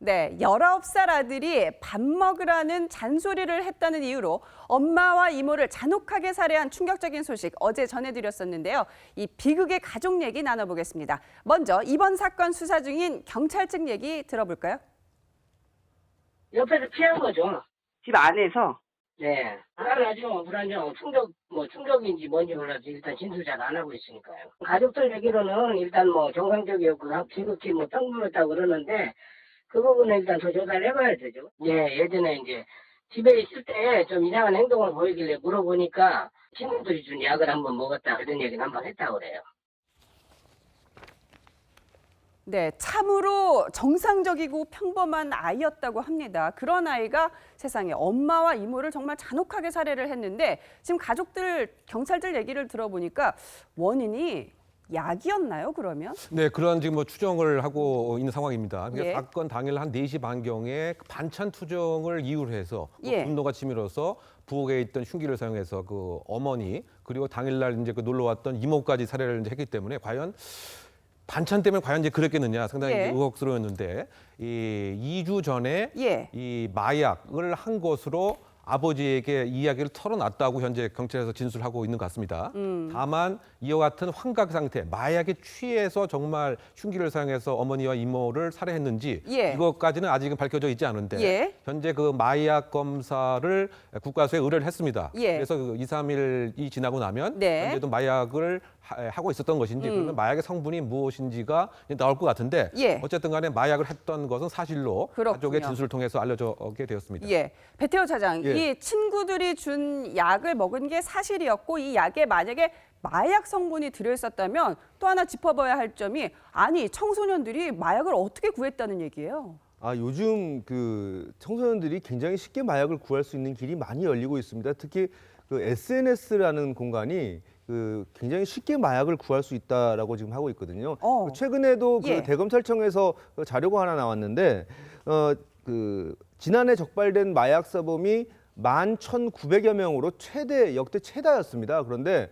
네, 19살 아들이 밥 먹으라는 잔소리를 했다는 이유로 엄마와 이모를 잔혹하게 살해한 충격적인 소식 어제 전해드렸었는데요. 이 비극의 가족 얘기 나눠보겠습니다. 먼저 이번 사건 수사 중인 경찰 측 얘기 들어볼까요? 옆에서 피한 거죠. 집 안에서. 네. 불안하죠. 불안정. 충격인지 뭔지 몰라도 일단 진술잘 안 하고 있으니까요. 가족들 얘기로는 일단 정상적이었고 지극히 평범했다고 그러는데 그 부분은 일단 더 조사를 해봐야 되죠. 예, 예전에 이제 집에 있을 때 좀 이상한 행동을 보이길래 물어보니까 친구들이 준 약을 한번 먹었다 그런 얘기는 한번 했다고 그래요. 네, 참으로 정상적이고 평범한 아이였다고 합니다. 그런 아이가 세상에 엄마와 이모를 정말 잔혹하게 살해를 했는데 지금 가족들, 경찰들 얘기를 들어보니까 원인이 약이었나요, 그러면? 네, 그런 지금 추정을 하고 있는 상황입니다. 예. 사건 당일 한 4시 반경에 반찬 투정을 이유로 해서 예. 분노가 치밀어서 부엌에 있던 흉기를 사용해서 그 어머니 그리고 당일날 이제 그 놀러 왔던 이모까지 살해를 이제 했기 때문에 과연 반찬 때문에 과연 이제 그랬겠느냐 상당히 예. 의혹스러웠는데 이 2주 전에 예. 이 마약을 한 것으로 아버지에게 이야기를 털어놨다고 현재 경찰에서 진술하고 있는 것 같습니다. 다만 이와 같은 환각 상태, 마약에 취해서 정말 흉기를 사용해서 어머니와 이모를 살해했는지 예. 이것까지는 아직은 밝혀져 있지 않은데 예. 현재 그 마약 검사를 국과수에 의뢰를 했습니다. 예. 그래서 그 2, 3일이 지나고 나면 네. 현재도 마약을 하고 있었던 것인지 그러면 마약의 성분이 무엇인지가 이제 나올 것 같은데 예. 어쨌든 간에 마약을 했던 것은 사실로 그렇군요. 가족의 진술을 통해서 알려지게 되었습니다. 예, 배태호 차장, 예. 이 친구들이 준 약을 먹은 게 사실이었고 이 약에 만약에 마약 성분이 들어있었다면 또 하나 짚어봐야 할 점이 아니 청소년들이 마약을 어떻게 구했다는 얘기예요. 요즘 그 청소년들이 굉장히 쉽게 마약을 구할 수 있는 길이 많이 열리고 있습니다. 특히 그 SNS라는 공간이 그 굉장히 쉽게 마약을 구할 수 있다라고 지금 하고 있거든요. 최근에도 그 예. 대검찰청에서 그 자료가 하나 나왔는데 그 지난해 적발된 마약 사범이 11,900여 명으로 역대 최다였습니다. 그런데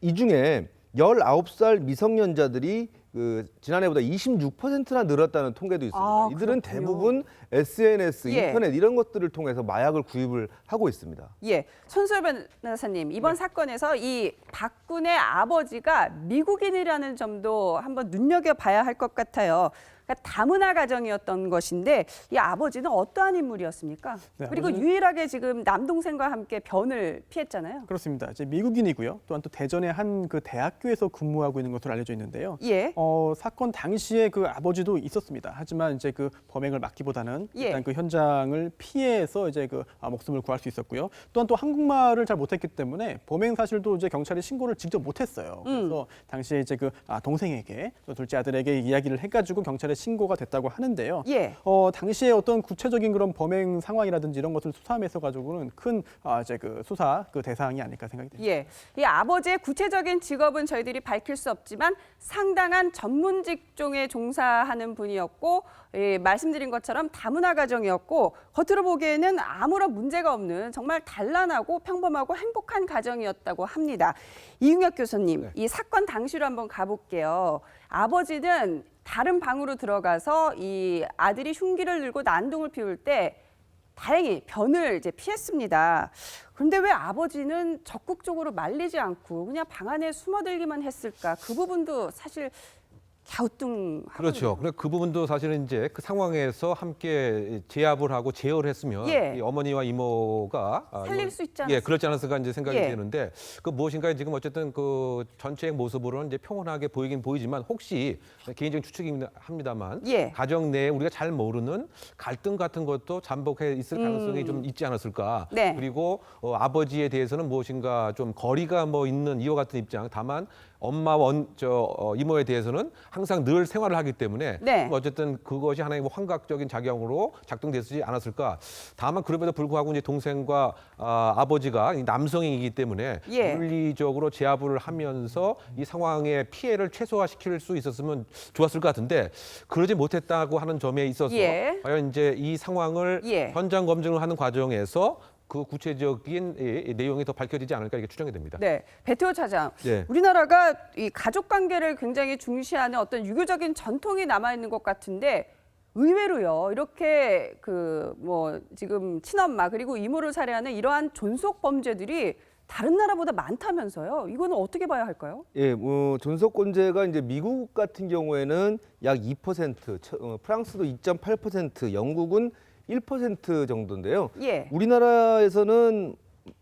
이 중에 19살 미성년자들이 그 지난해보다 26%나 늘었다는 통계도 있습니다. 이들은 그렇군요. 대부분 SNS, 예. 인터넷 이런 것들을 통해서 마약을 구입을 하고 있습니다. 예, 손수열 변호사님, 이번 사건에서 이 박군의 아버지가 미국인이라는 점도 한번 눈여겨봐야 할 것 같아요. 그러니까 다문화 가정이었던 것인데 이 아버지는 어떠한 인물이었습니까? 네, 그리고 아버지는- 유일하게 지금 남동생과 함께 변을 피했잖아요. 그렇습니다. 이제 미국인이고요. 또한 또 대전의 한 그 대학교에서 근무하고 있는 것으로 알려져 있는데요. 예. 사건 당시에 그 아버지도 있었습니다. 하지만 이제 그 범행을 막기보다는 예. 일단 그 현장을 피해서 이제 그 목숨을 구할 수 있었고요. 또한 또 한국말을 잘 못했기 때문에 범행 사실도 이제 경찰에 신고를 직접 못했어요. 그래서 당시에 이제 그 동생에게 또 둘째 아들에게 이야기를 해가지고 경찰에 신고가 됐다고 하는데요. 예. 당시에 어떤 구체적인 그런 범행 상황이라든지 이런 것을 수사함에서 가지고는 큰 이제 그 수사 그 대상이 아닐까 생각이 됩니다. 예, 이 아버지의 구체적인 직업은 저희들이 밝힐 수 없지만 상당한 전문 직종에 종사하는 분이었고 말씀드린 것처럼 다문화 가정이었고 겉으로 보기에는 아무런 문제가 없는 정말 단란하고 평범하고 행복한 가정이었다고 합니다. 이윤혁 교수님, 이 사건 당시로 한번 가볼게요. 아버지는 다른 방으로 들어가서 이 아들이 흉기를 들고 난동을 피울 때 다행히 변을 이제 피했습니다. 그런데 왜 아버지는 적극적으로 말리지 않고 그냥 방 안에 숨어들기만 했을까? 그 부분도 사실 갸우뚱하거든요. 그렇죠. 그래 그 부분도 사실은 이제 그 상황에서 함께 제압을 하고 제어를 했으면 예. 이 어머니와 이모가 살릴 수 있지 않았을까? 예, 그렇지 않았을까 이제 생각이 예. 되는데 그 무엇인가 지금 어쨌든 그 전체의 모습으로는 이제 평온하게 보이긴 보이지만 혹시 개인적인 추측이긴 합니다만 예. 가정 내에 우리가 잘 모르는 갈등 같은 것도 잠복해 있을 가능성이 좀 있지 않았을까? 네. 그리고 아버지에 대해서는 무엇인가 좀 거리가 있는 이와 같은 입장. 다만 엄마와 이모에 대해서는 항상 늘 생활을 하기 때문에 네. 어쨌든 그것이 하나의 환각적인 작용으로 작동되지 않았을까. 다만 그럼에도 불구하고 이제 동생과 아버지가 남성이기 때문에 예. 물리적으로 제압을 하면서 이 상황의 피해를 최소화시킬 수 있었으면 좋았을 것 같은데 그러지 못했다고 하는 점에 있어서 예. 과연 이제 이 상황을 예. 현장 검증을 하는 과정에서 그 구체적인 내용이 더 밝혀지지 않을까 이렇게 추정이 됩니다. 네, 배태호 차장. 예. 우리나라가 이 가족 관계를 굉장히 중시하는 어떤 유교적인 전통이 남아 있는 것 같은데 의외로요. 이렇게 지금 친엄마 그리고 이모를 살해하는 이러한 존속 범죄들이 다른 나라보다 많다면서요. 이거는 어떻게 봐야 할까요? 예, 존속권죄가 이제 미국 같은 경우에는 약 2%, 프랑스도 2.8%, 영국은 1% 정도인데요. 예. 우리나라에서는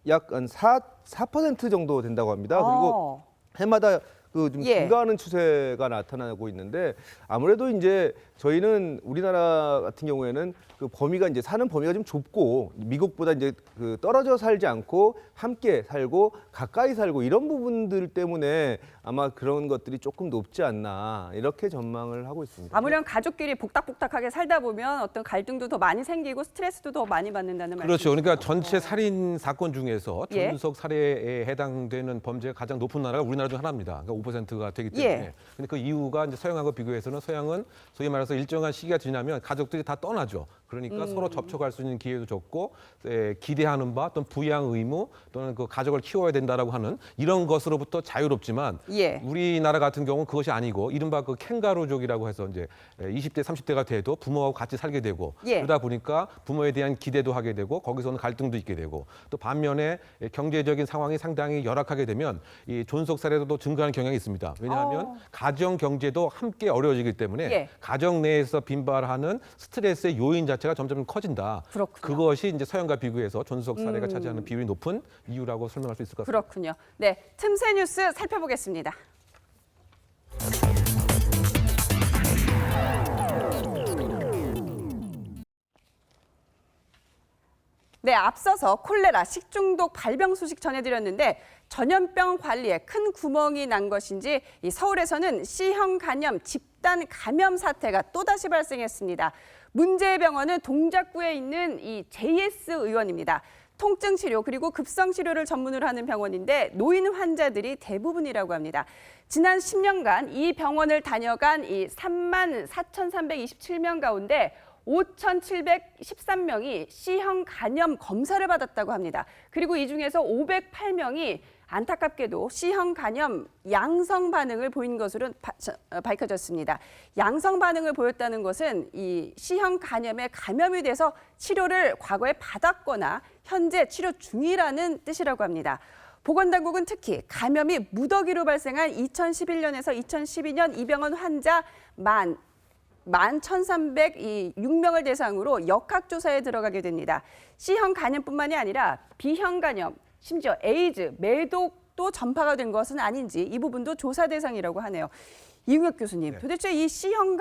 약 한 4% 정도 된다고 합니다. 그리고 해마다 좀 예. 증가하는 추세가 나타나고 있는데 아무래도 이제 저희는 우리나라 같은 경우에는 그 범위가 이제 사는 범위가 좀 좁고 미국보다 이제 그 떨어져 살지 않고 함께 살고 가까이 살고 이런 부분들 때문에 아마 그런 것들이 조금 높지 않나 이렇게 전망을 하고 있습니다. 아무래도 가족끼리 복닥복닥하게 살다 보면 어떤 갈등도 더 많이 생기고 스트레스도 더 많이 받는다는 말이죠. 그렇죠. 그러니까 전체 살인 사건 중에서 예. 존속 살해에 해당되는 범죄가 가장 높은 나라가 우리나라 중 하나입니다. 그러니까 5%가 되기 때문에. 예. 근데 그 이유가 이제 서양하고 비교해서는 서양은 소위 말해서 일정한 시기가 지나면 가족들이 다 떠나죠. 그러니까 서로 접촉할 수 있는 기회도 적고 기대하는 바 또는 부양 의무 또는 그 가족을 키워야 된다라고 하는 이런 것으로부터 자유롭지만 예. 우리나라 같은 경우는 그것이 아니고 이른바 그 캥가루족이라고 해서 이제 20대, 30대가 돼도 부모하고 같이 살게 되고 예. 그러다 보니까 부모에 대한 기대도 하게 되고 거기서는 갈등도 있게 되고 또 반면에 경제적인 상황이 상당히 열악하게 되면 이 존속 사례도 증가하는 경향이 있습니다. 왜냐하면 가정 경제도 함께 어려워지기 때문에 예. 가정 내에서 빈발하는 스트레스의 요인 자체가 점점 커진다. 그렇군요. 그것이 이제 서양과 비교해서 존속 사례가 차지하는 비율이 높은 이유라고 설명할 수 있을 것 같습니다. 그렇군요. 네, 틈새 뉴스 살펴보겠습니다. 네, 앞서서 콜레라, 식중독 발병 소식 전해드렸는데 전염병 관리에 큰 구멍이 난 것인지 이 서울에서는 C형 간염 집단 감염 사태가 또다시 발생했습니다. 문제의 병원은 동작구에 있는 이 JS 의원입니다. 통증 치료 그리고 급성 치료를 전문으로 하는 병원인데 노인 환자들이 대부분이라고 합니다. 지난 10년간 이 병원을 다녀간 이 34,327명 가운데 5,713명이 C형 간염 검사를 받았다고 합니다. 그리고 이 중에서 508명이 안타깝게도 C형 간염 양성 반응을 보인 것으로 밝혀졌습니다. 양성 반응을 보였다는 것은 이 C형 간염에 감염이 돼서 치료를 과거에 받았거나 현재 치료 중이라는 뜻이라고 합니다. 보건당국은 특히 감염이 무더기로 발생한 2011년에서 2012년 이 병원 환자 11,306명을 대상으로 역학조사에 들어가게 됩니다. C형 간염뿐만이 아니라 B형 간염, 심지어 에이즈, 매독도 전파가 된 것은 아닌지 이 부분도 조사 대상이라고 하네요. 이웅혁 교수님, 네. 도대체 이 C형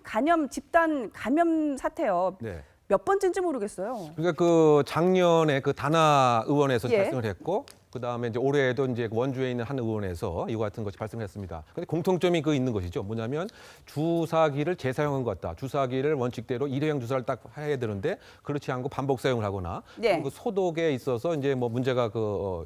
간염 집단 감염 사태요. 네. 몇 번째인지 모르겠어요. 그러니까 그 작년에 그 다나 의원에서 예. 발생을 했고 그다음에 이제 올해에도 이제 원주에 있는 한 의원에서 이와 같은 것이 발생했습니다. 근데 공통점이 그 있는 것이죠. 뭐냐면 주사기를 재사용한 것 같다. 주사기를 원칙대로 일회용 주사를 딱 해야 되는데 그렇지 않고 반복 사용을 하거나 네. 그 소독에 있어서 이제 뭐 문제가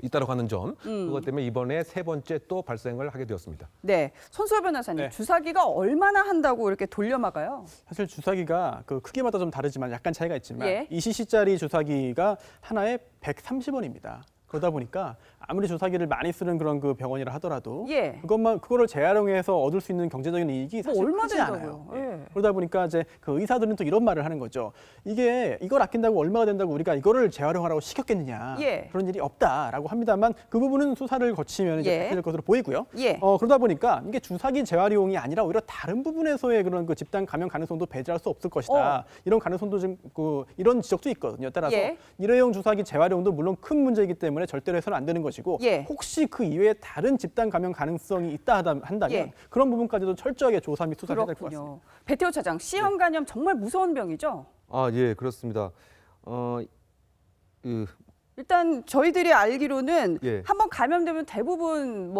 있다라고 하는 점 그것 때문에 이번에 세 번째 또 발생을 하게 되었습니다. 네, 손수호 변호사님, 네. 주사기가 얼마나 한다고 이렇게 돌려막아요? 사실 주사기가 그 크기마다 좀 다르지만 약간 차이가 있지만 예. 20cc짜리 주사기가 하나에 130원입니다. 그러다 보니까 아무리 주사기를 많이 쓰는 그런 그 병원이라 하더라도 예. 그거를 재활용해서 얻을 수 있는 경제적인 이익이 사실 얼마 크지 된다고요? 않아요. 예. 그러다 보니까 이제 그 의사들은 또 이런 말을 하는 거죠. 이걸 아낀다고 얼마가 된다고 우리가 이거를 재활용하라고 시켰겠느냐. 예. 그런 일이 없다라고 합니다만 그 부분은 수사를 거치면 이제 예. 밝혀질 것으로 보이고요. 예. 그러다 보니까 이게 주사기 재활용이 아니라 오히려 다른 부분에서의 그런 그 집단 감염 가능성도 배제할 수 없을 것이다. 이런 가능성도 좀 이런 지적도 있거든요. 따라서 예. 일회용 주사기 재활용도 물론 큰 문제이기 때문에 절대로 해서는 안 되는 것이고 예. 혹시 그 이외에 다른 집단 감염 가능성이 있다 한다면 예. 그런 부분까지도 철저하게 조사 및 수사를 해야 될 것 같습니다. 그렇군요. 배태호 차장, C형 간염 정말 무서운 병이죠? 아, 예, 그렇습니다. 일단 저희들이 알기로는 예. 한번 감염되면 대부분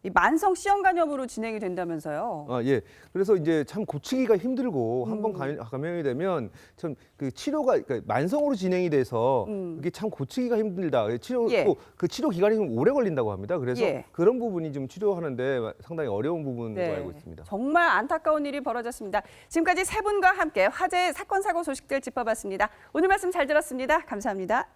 이 만성 C형 간염으로 진행이 된다면서요. 아, 예. 그래서 이제 참 고치기가 힘들고 한번 감염이 되면 참 그 치료가 그러니까 만성으로 진행이 돼서 이게 참 고치기가 힘들다. 치료 예. 또 그 치료 기간이 좀 오래 걸린다고 합니다. 그래서 예. 그런 부분이 좀 치료하는데 상당히 어려운 부분으로 알고 있습니다. 정말 안타까운 일이 벌어졌습니다. 지금까지 세 분과 함께 화제의 사건 사고 소식들 짚어봤습니다. 오늘 말씀 잘 들었습니다. 감사합니다.